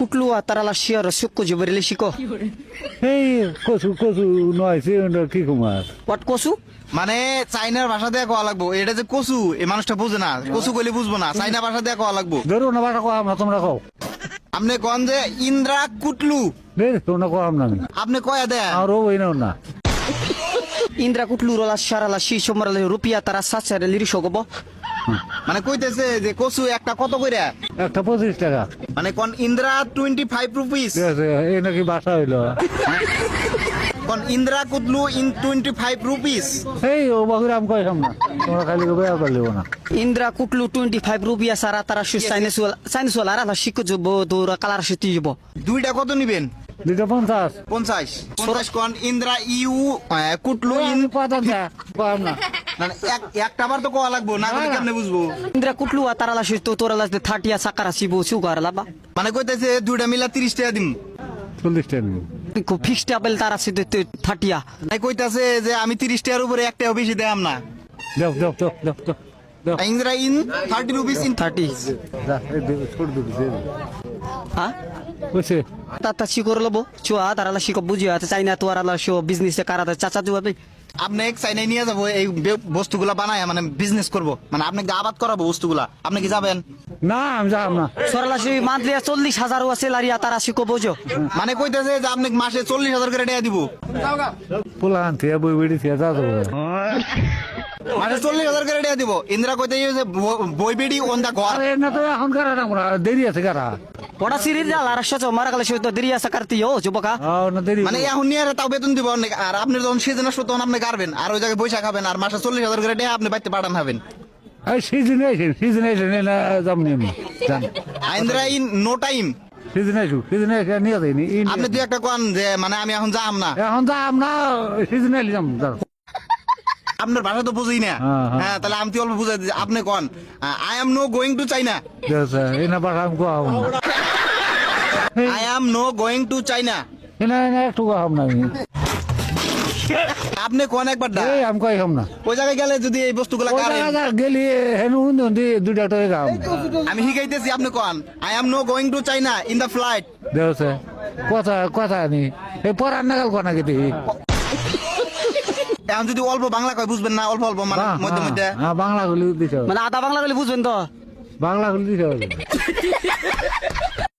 কুটলু তারালা শিয়ার সুক্কু জবরিলে শিকো এই কচু কচু নয়ছে কি কুমার হোয়াট কসু মানে চাইনার ভাষা দিয়ে কোয়া লাগবো, এটা যে কচু এই মানুষটা বুঝে না, কচু কইলে বুঝবো না, চাইনা ভাষা দিয়ে কোয়া লাগবো। ধরো না বাটা কম না তোমরা কও আপনি কন যে ইন্দ্রা কুটলু, তোমরা কম না আপনি কয়া দেন আর ওই নাও না ইন্দ্রা কুটলু রলা শারালা শি সমরালে রুপিয়া তারা সাচারে লিরি শোগব মানে কইতেছে যে কচু একটা কত কইরা, একটা 25 টাকা মানে কোন ইন্দ্রা 25 রুপিস, ঠিক আছে এই নাকি বাসা হইলো কোন ইন্দ্রা কুটলু ইন 25 রুপিস। এই ও বাগুরাম কইলাম না তোমরা খালি বেয়া করলেও না ইন্দ্রা কুটলু 25 রুপিয়া সারা তারা শু সাইনেসুয়াল আরালা শিকো জব দৌরা কালার শিতি জব দুইটা কত নিবেন? 250 50 কোন ইন্দ্রা ইউ কুটলু ইন কম না মানে একটা বার তো কোয়া লাগবো না, কইলে কেমনে বুঝবো? ইন্দ্রা কুটলু তারালা শু তো তোরালা 30 সাকারা সিবো সুগার লাবা মানে কইতেছে দুইটা মিলা 30 টাকা দিম, 40 টাকা কো ফিক্সড আবেল তারা সিতে 30 মানে কইতাছে যে আমি 30 টাকার উপরে একটাও বেশি দেয়াম না। দাও দাও দাও দাও দাও ইন্দ্রা ইন 30 রুপিস ইন 30 যা এই ছোট দুটো দে হ্যাঁ কইছে তাতা শিকর লবো চুয়া তারালা শিকো বুঝিয়া চাইনা তো আরালা শো বিজনেস কারাতে চাচা জুয়াবে আপনি এক চাইনায় নিয়ে যাবো, এই বস্তুগুলা বানায় মানে বিজনেস করব, মানে আপনাকে আবাদ করাবো বস্তুগুলা, আপনি কি যাবেন? না আমি যাব না সরলা শি মান্থলি 40,000 আছে লারিয়া তারা শিকো বুঝো মানে কইতেছে যে আপনি মাসে 40,000 করে টাকা দিব, পুলান থিয়া বই বেড়ি থিয়া যা যাবো মাসে 40,000 করে টাকা দিব। ইন্দ্রা কইতেছে যে বই বেডি অন দা ঘর, আরে না তো এখন কারা আমরা দেরি আছে কারা পড়া সিরিজ জাল আর সচ মারা গেলে সে তো দেরিয়া সাকারতি ও যুবকা না দেরি মানে এখন নিয়ে তাও বেতন দিব অনেক, আর আপনি যখন সিজন আসবে তখন আপনি গারবেন আর ওই জায়গায় বৈশা খাবেন, আর মাসে 40,000 করে টাকা আপনি বাইতে পাঠান হবেন। এই সিজন আইছে না যামনি আমি জান ইন্দ্রা ইন নো টাইম, সিজন আইছে নিয়ে যাইনি আপনি দুই একটা কোন যে মানে আমি এখন যাম না, এখন যাম না সিজন আইলি যাম আপনার ভাষা তো বুঝি না। হ্যাঁ তাহলে আমি তো অল্প বুঝাই দিচ্ছি, আপনি কোন I am no going to China, এই না বাসাম কোয়াম I am no going to China, না একটু কোয়াম না আমি আপনি কোন একবার দা এই আমি কইলাম না ওই জায়গায় গেলে যদি এই বস্তুগুলা কারেন গেলি হেনু হুন্দি দুইটা টাকা গাম আমি শিখাইতেছি, আপনি কোন I am no going to China in the flight. দেওছে কথা নি এই পড়ার নাগাল কোনা গেতি এখন যদি অল্প বাংলা কয় বুঝবেন না, অল্প অল্প মানে মধ্যে মধ্যে বাংলা গুলি দিতে মানে আধা বাংলা বলে বুঝবেন তো বাংলা গুলি দিতে